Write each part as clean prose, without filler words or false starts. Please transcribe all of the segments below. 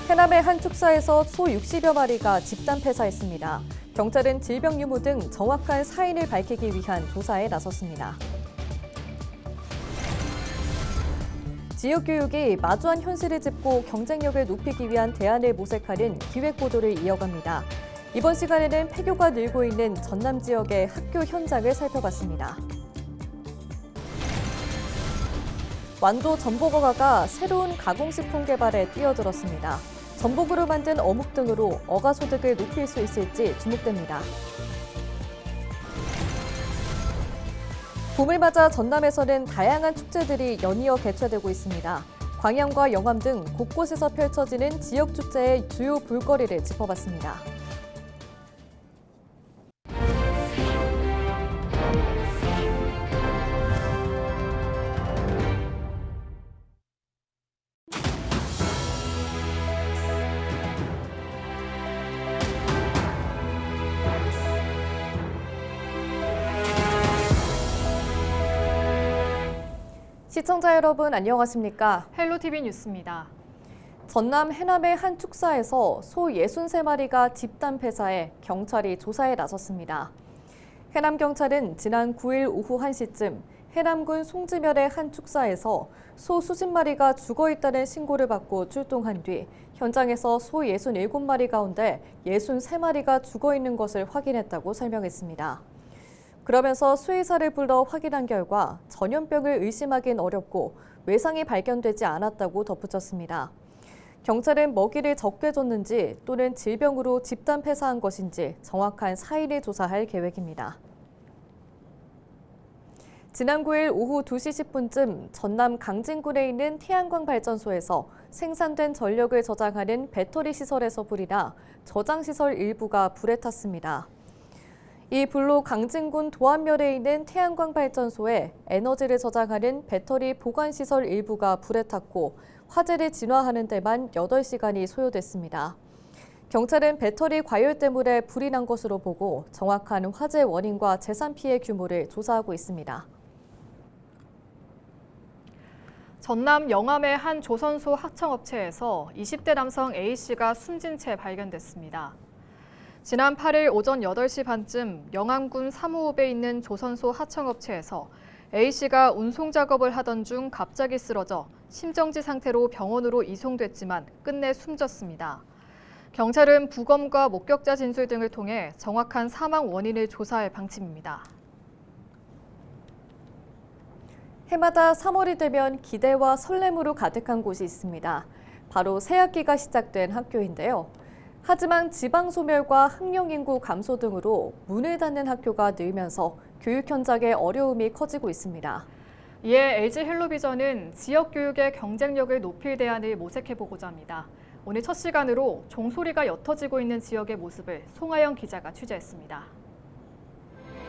해남의 한 축사에서 소 60여 마리가 집단 폐사했습니다. 경찰은 질병 유무 등 정확한 사인을 밝히기 위한 조사에 나섰습니다. 지역교육이 마주한 현실을 짚고 경쟁력을 높이기 위한 대안을 모색하는 기획보도를 이어갑니다. 이번 시간에는 폐교가 늘고 있는 전남 지역의 학교 현장을 살펴봤습니다. 완도 전복어가가 새로운 가공식품 개발에 뛰어들었습니다. 전복으로 만든 어묵 등으로 어가 소득을 높일 수 있을지 주목됩니다. 봄을 맞아 전남에서는 다양한 축제들이 연이어 개최되고 있습니다. 광양과 영암 등 곳곳에서 펼쳐지는 지역 축제의 주요 볼거리를 짚어봤습니다. 시청자 여러분 안녕하십니까? 헬로티비 뉴스입니다. 전남 해남의 한 축사에서 소 63마리가 집단 폐사해 경찰이 조사에 나섰습니다. 해남경찰은 지난 9일 오후 1시쯤 해남군 송지면의 한 축사에서 소 수십 마리가 죽어있다는 신고를 받고 출동한 뒤 현장에서 소 67마리 가운데 63마리가 죽어있는 것을 확인했다고 설명했습니다. 그러면서 수의사를 불러 확인한 결과 전염병을 의심하긴 어렵고 외상이 발견되지 않았다고 덧붙였습니다. 경찰은 먹이를 적게 줬는지 또는 질병으로 집단 폐사한 것인지 정확한 사인을 조사할 계획입니다. 지난 9일 오후 2시 10분쯤 전남 강진군에 있는 태양광 발전소에서 생산된 전력을 저장하는 배터리 시설에서 불이 나 저장 시설 일부가 불에 탔습니다. 이 불로 강진군 도안면에 있는 태양광 발전소에 에너지를 저장하는 배터리 보관시설 일부가 불에 탔고 화재를 진화하는 데만 8시간이 소요됐습니다. 경찰은 배터리 과열 때문에 불이 난 것으로 보고 정확한 화재 원인과 재산 피해 규모를 조사하고 있습니다. 전남 영암의 한 조선소 하청업체에서 20대 남성 A씨가 숨진 채 발견됐습니다. 지난 8일 오전 8시 반쯤 영암군 사무읍에 있는 조선소 하청업체에서 A씨가 운송 작업을 하던 중 갑자기 쓰러져 심정지 상태로 병원으로 이송됐지만 끝내 숨졌습니다. 경찰은 부검과 목격자 진술 등을 통해 정확한 사망 원인을 조사할 방침입니다. 해마다 3월이 되면 기대와 설렘으로 가득한 곳이 있습니다. 바로 새학기가 시작된 학교인데요. 하지만 지방 소멸과 학령 인구 감소 등으로 문을 닫는 학교가 늘면서 교육 현장의 어려움이 커지고 있습니다. 이에 LG 헬로비전은 지역 교육의 경쟁력을 높일 대안을 모색해보고자 합니다. 오늘 첫 시간으로 종소리가 옅어지고 있는 지역의 모습을 송하영 기자가 취재했습니다.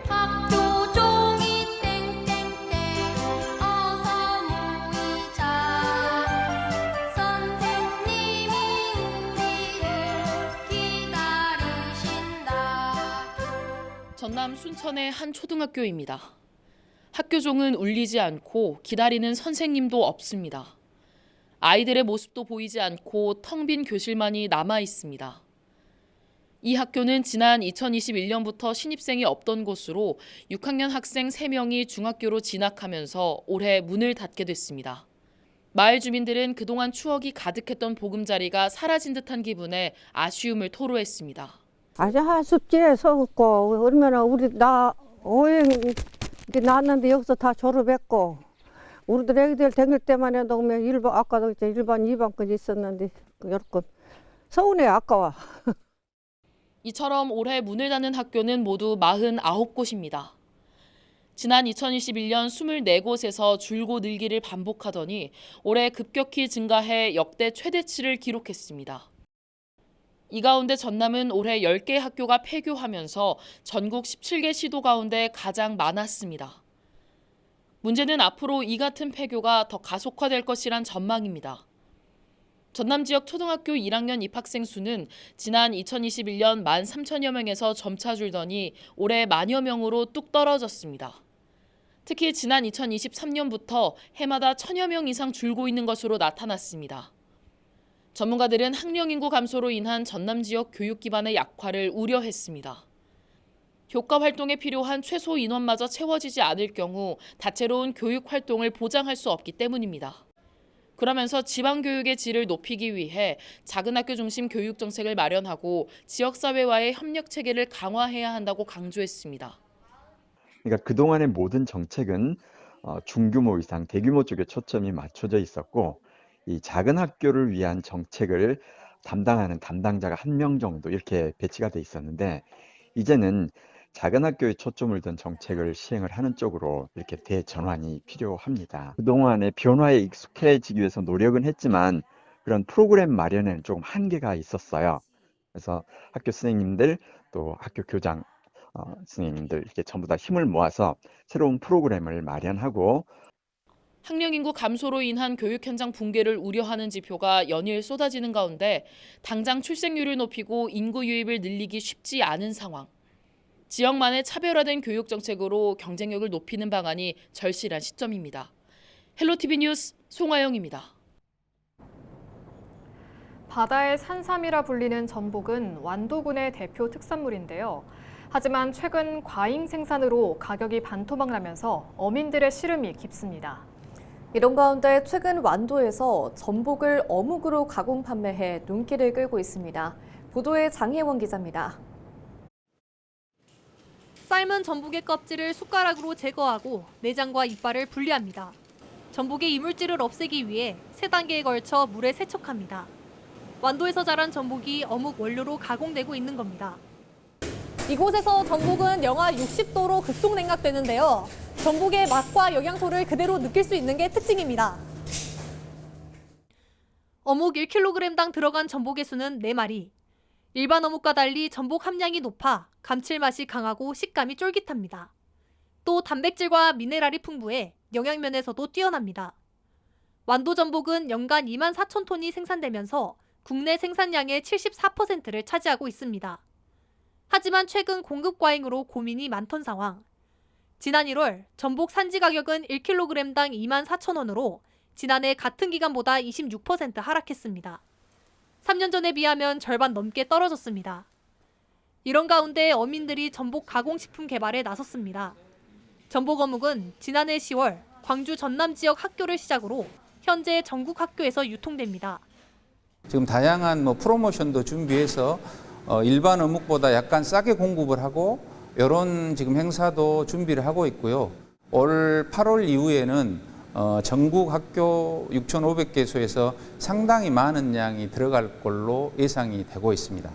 학교 종이 땡땡땡 어서 모이자 선생님이 우리를 기다리신다. 전남 순천의 한 초등학교입니다. 학교 종은 울리지 않고 기다리는 선생님도 없습니다. 아이들의 모습도 보이지 않고 텅 빈 교실만이 남아 있습니다. 이 학교는 지난 2021년부터 신입생이 없던 곳으로 6학년 학생 3명이 중학교로 진학하면서 올해 문을 닫게 됐습니다. 마을 주민들은 그동안 추억이 가득했던 보금자리가 사라진 듯한 기분에 아쉬움을 토로했습니다. 아자 습지에 서고 얼마나 나 5행 나왔는데 여기서 다 졸업했고 우리들 애기들 다닐 때만 해도 그러면 아까도 1반, 2반까지 있었는데 이렇게 서운해 아까워. 이처럼 올해 문을 닫는 학교는 모두 49곳입니다. 지난 2021년 24곳에서 줄고 늘기를 반복하더니 올해 급격히 증가해 역대 최대치를 기록했습니다. 이 가운데 전남은 올해 10개 학교가 폐교하면서 전국 17개 시도 가운데 가장 많았습니다. 문제는 앞으로 이 같은 폐교가 더 가속화될 것이란 전망입니다. 전남 지역 초등학교 1학년 입학생 수는 지난 2021년 13,000여 명에서 점차 줄더니 올해 만여 명으로 뚝 떨어졌습니다. 특히 지난 2023년부터 해마다 1,000여 명 이상 줄고 있는 것으로 나타났습니다. 전문가들은 학령 인구 감소로 인한 전남 지역 교육 기반의 약화를 우려했습니다. 교과 활동에 필요한 최소 인원마저 채워지지 않을 경우 다채로운 교육 활동을 보장할 수 없기 때문입니다. 그러면서 지방 교육의 질을 높이기 위해 작은 학교 중심 교육 정책을 마련하고 지역사회와의 협력 체계를 강화해야 한다고 강조했습니다. 그러니까 그동안의 모든 정책은 중규모 이상 대규모 쪽에 초점이 맞춰져 있었고 이 작은 학교를 위한 정책을 담당하는 담당자가 1명 정도 이렇게 배치가 돼 있었는데 이제는 작은 학교에 초점을 둔 정책을 시행을 하는 쪽으로 이렇게 대전환이 필요합니다. 그동안의 변화에 익숙해지기 위해서 노력은 했지만 그런 프로그램 마련에는 조금 한계가 있었어요. 그래서 학교 선생님들 또 학교 교장 선생님들 이렇게 전부 다 힘을 모아서 새로운 프로그램을 마련하고 학령 인구 감소로 인한 교육 현장 붕괴를 우려하는 지표가 연일 쏟아지는 가운데 당장 출생률을 높이고 인구 유입을 늘리기 쉽지 않은 상황. 지역만의 차별화된 교육 정책으로 경쟁력을 높이는 방안이 절실한 시점입니다. 헬로티비 뉴스 송하영입니다. 바다의 산삼이라 불리는 전복은 완도군의 대표 특산물인데요. 하지만 최근 과잉 생산으로 가격이 반토막나면서 어민들의 시름이 깊습니다. 이런 가운데 최근 완도에서 전복을 어묵으로 가공 판매해 눈길을 끌고 있습니다. 보도에 장혜원 기자입니다. 삶은 전복의 껍질을 숟가락으로 제거하고 내장과 이빨을 분리합니다. 전복의 이물질을 없애기 위해 3단계에 걸쳐 물에 세척합니다. 완도에서 자란 전복이 어묵 원료로 가공되고 있는 겁니다. 이곳에서 전복은 영하 60도로 급속 냉각되는데요. 전복의 맛과 영양소를 그대로 느낄 수 있는 게 특징입니다. 어묵 1kg당 들어간 전복의 수는 4마리. 일반 어묵과 달리 전복 함량이 높아 감칠맛이 강하고 식감이 쫄깃합니다. 또 단백질과 미네랄이 풍부해 영양면에서도 뛰어납니다. 완도 전복은 연간 24,000톤이 생산되면서 국내 생산량의 74%를 차지하고 있습니다. 하지만 최근 공급 과잉으로 고민이 많던 상황. 지난 1월 전복 산지 가격은 1kg당 24,000원으로 지난해 같은 기간보다 26% 하락했습니다. 3년 전에 비하면 절반 넘게 떨어졌습니다. 이런 가운데 어민들이 전복 가공식품 개발에 나섰습니다. 전복 어묵은 지난해 10월 광주 전남 지역 학교를 시작으로 현재 전국 학교에서 유통됩니다. 지금 다양한 프로모션도 준비해서 일반 어묵보다 약간 싸게 공급을 하고 이런 지금 행사도 준비를 하고 있고요. 올 8월 이후에는 전국 학교 6,500개소에서 상당히 많은 양이 들어갈 걸로 예상이 되고 있습니다.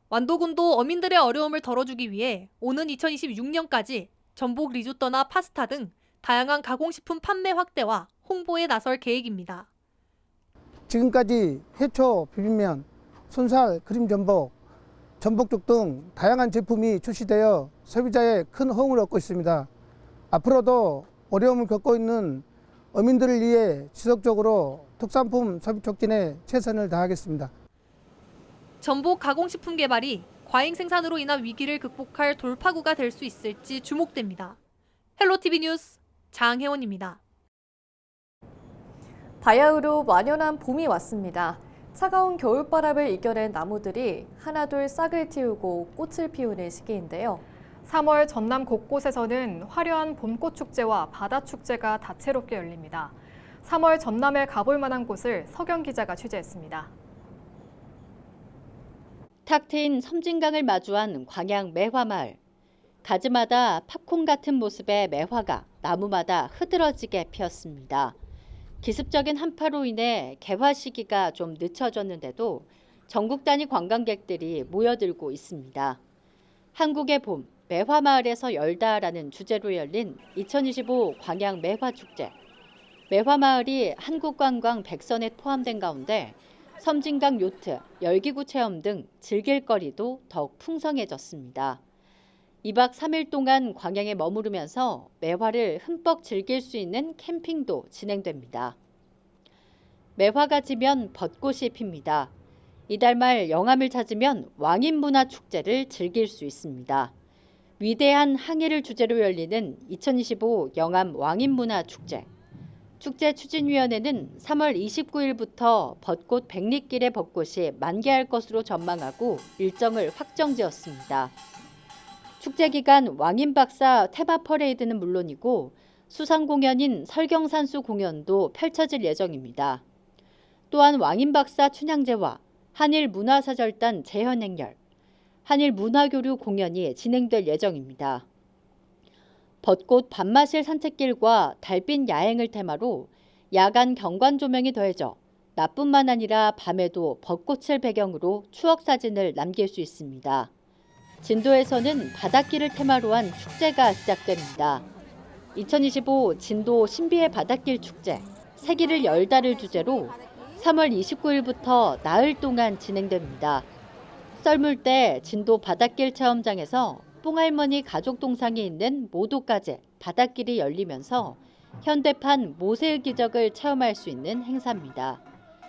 완도군도 어민들의 어려움을 덜어주기 위해 오는 2026년까지 전복 리조또나 파스타 등 다양한 가공식품 판매 확대와 홍보에 나설 계획입니다. 지금까지 해초, 비빔면, 순살, 크림전복, 전복죽 등 다양한 제품이 출시되어 소비자의 큰 호응을 얻고 있습니다. 앞으로도 어려움을 겪고 있는 어민들을 위해 지속적으로 특산품 소비 촉진에 최선을 다하겠습니다. 전복 가공식품 개발이 과잉 생산으로 인한 위기를 극복할 돌파구가 될 수 있을지 주목됩니다. 헬로티비 뉴스 장혜원입니다. 바야흐로 완연한 봄이 왔습니다. 차가운 겨울바람을 이겨낸 나무들이 하나둘 싹을 틔우고 꽃을 피우는 시기인데요. 3월 전남 곳곳에서는 화려한 봄꽃 축제와 바다 축제가 다채롭게 열립니다. 3월 전남에 가볼 만한 곳을 서경 기자가 취재했습니다. 탁 트인 섬진강을 마주한 광양 매화마을. 가지마다 팝콘 같은 모습의 매화가 나무마다 흐드러지게 피었습니다. 기습적인 한파로 인해 개화 시기가 좀 늦춰졌는데도 전국 단위 관광객들이 모여들고 있습니다. 한국의 봄, 매화마을에서 열다라는 주제로 열린 2025 광양 매화축제. 매화마을이 한국관광 100선에 포함된 가운데 섬진강 요트, 열기구 체험 등 즐길 거리도 더욱 풍성해졌습니다. 2박 3일 동안 광양에 머무르면서 매화를 흠뻑 즐길 수 있는 캠핑도 진행됩니다. 매화가 지면 벚꽃이 핍니다. 이달 말 영암을 찾으면 왕인문화축제를 즐길 수 있습니다. 위대한 항해를 주제로 열리는 2025 영암 왕인문화축제. 축제 추진위원회는 3월 29일부터 벚꽃 백리길의 벚꽃이 만개할 것으로 전망하고 일정을 확정지었습니다. 축제 기간 왕인박사 테마 퍼레이드는 물론이고 수상 공연인 설경산수 공연도 펼쳐질 예정입니다. 또한 왕인박사 춘향제와 한일문화사절단 재현행렬, 한일문화교류 공연이 진행될 예정입니다. 벚꽃 밤마실 산책길과 달빛 야행을 테마로 야간 경관 조명이 더해져 낮뿐만 아니라 밤에도 벚꽃을 배경으로 추억 사진을 남길 수 있습니다. 진도에서는 바닷길을 테마로 한 축제가 시작됩니다. 2025 진도 신비의 바닷길 축제, 세기를 열달을 주제로 3월 29일부터 나흘 동안 진행됩니다. 썰물때 진도 바닷길 체험장에서 뽕할머니 가족 동상이 있는 모도까지 바닷길이 열리면서 현대판 모세의 기적을 체험할 수 있는 행사입니다.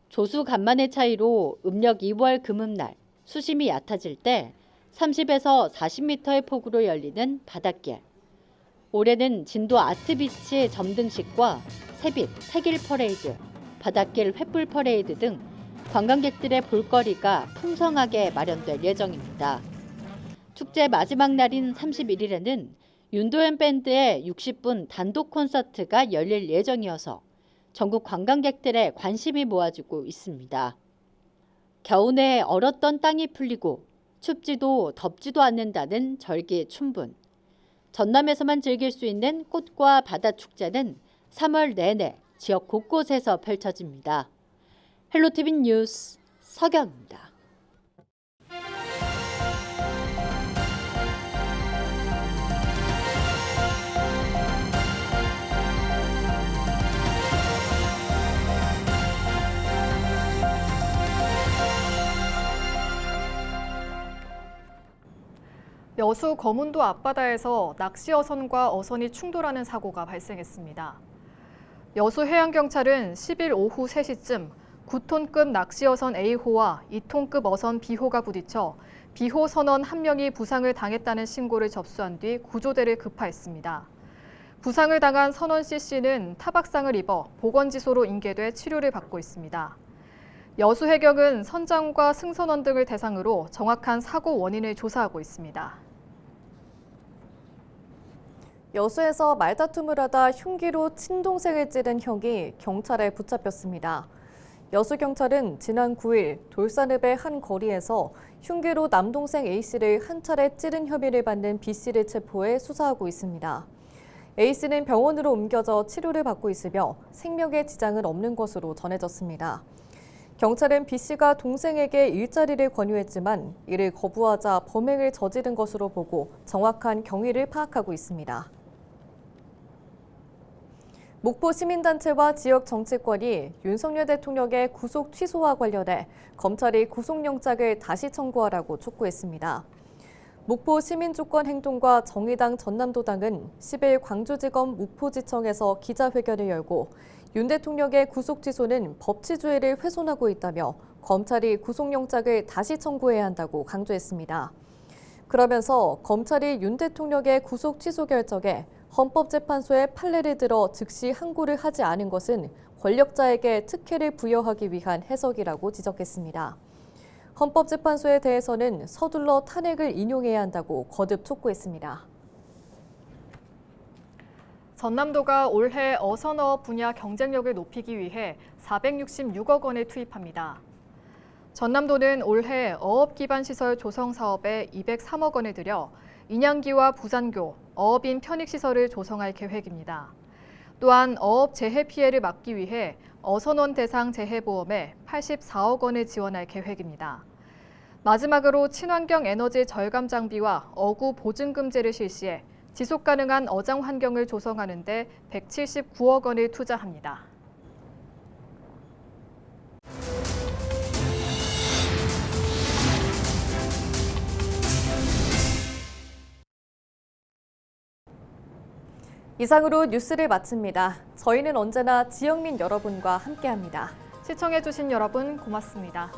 조수 간만의 차이로 음력 2월 금음날 수심이 얕아질 때 30에서 40m의 폭우로 열리는 바닷길. 올해는 진도 아트비치 점등식과 새빛, 새길 퍼레이드, 바닷길 횃불 퍼레이드 등 관광객들의 볼거리가 풍성하게 마련될 예정입니다. 축제 마지막 날인 31일에는 윤도현 밴드의 60분 단독 콘서트가 열릴 예정이어서 전국 관광객들의 관심이 모아지고 있습니다. 겨우내 얼었던 땅이 풀리고 춥지도 덥지도 않는다는 절기춘분. 전남에서만 즐길 수 있는 꽃과 바다 축제는 3월 내내 지역 곳곳에서 펼쳐집니다. 헬로티비 뉴스 서경입니다. 여수 거문도 앞바다에서 낚시 어선과 어선이 충돌하는 사고가 발생했습니다. 여수 해양경찰은 10일 오후 3시쯤 9톤급 낚시 어선 A호와 2톤급 어선 B호가 부딪혀 B호 선원 1명이 부상을 당했다는 신고를 접수한 뒤 구조대를 급파했습니다. 부상을 당한 선원 C씨는 타박상을 입어 보건지소로 인계돼 치료를 받고 있습니다. 여수해경은 선장과 승선원 등을 대상으로 정확한 사고 원인을 조사하고 있습니다. 여수에서 말다툼을 하다 흉기로 친동생을 찌른 형이 경찰에 붙잡혔습니다. 여수경찰은 지난 9일 돌산읍의 한 거리에서 흉기로 남동생 A씨를 한 차례 찌른 혐의를 받는 B씨를 체포해 수사하고 있습니다. A씨는 병원으로 옮겨져 치료를 받고 있으며 생명에 지장은 없는 것으로 전해졌습니다. 경찰은 B씨가 동생에게 일자리를 권유했지만 이를 거부하자 범행을 저지른 것으로 보고 정확한 경위를 파악하고 있습니다. 목포 시민단체와 지역 정치권이 윤석열 대통령의 구속 취소와 관련해 검찰이 구속영장을 다시 청구하라고 촉구했습니다. 목포 시민주권행동과 정의당 전남도당은 10일 광주지검 목포지청에서 기자회견을 열고 윤 대통령의 구속 취소는 법치주의를 훼손하고 있다며 검찰이 구속영장을 다시 청구해야 한다고 강조했습니다. 그러면서 검찰이 윤 대통령의 구속 취소 결정에 헌법재판소의 판례를 들어 즉시 항고를 하지 않은 것은 권력자에게 특혜를 부여하기 위한 해석이라고 지적했습니다. 헌법재판소에 대해서는 서둘러 탄핵을 인용해야 한다고 거듭 촉구했습니다. 전남도가 올해 어선어업 분야 경쟁력을 높이기 위해 466억 원을 투입합니다. 전남도는 올해 어업 기반 시설 조성 사업에 203억 원을 들여 인양기와 부산교, 어업인 편익시설을 조성할 계획입니다. 또한 어업 재해 피해를 막기 위해 어선원 대상 재해보험에 84억 원을 지원할 계획입니다. 마지막으로 친환경 에너지 절감 장비와 어구 보증금제를 실시해 지속 가능한 어장 환경을 조성하는 데 179억 원을 투자합니다. 이상으로 뉴스를 마칩니다. 저희는 언제나 지역민 여러분과 함께합니다. 시청해주신 여러분 고맙습니다.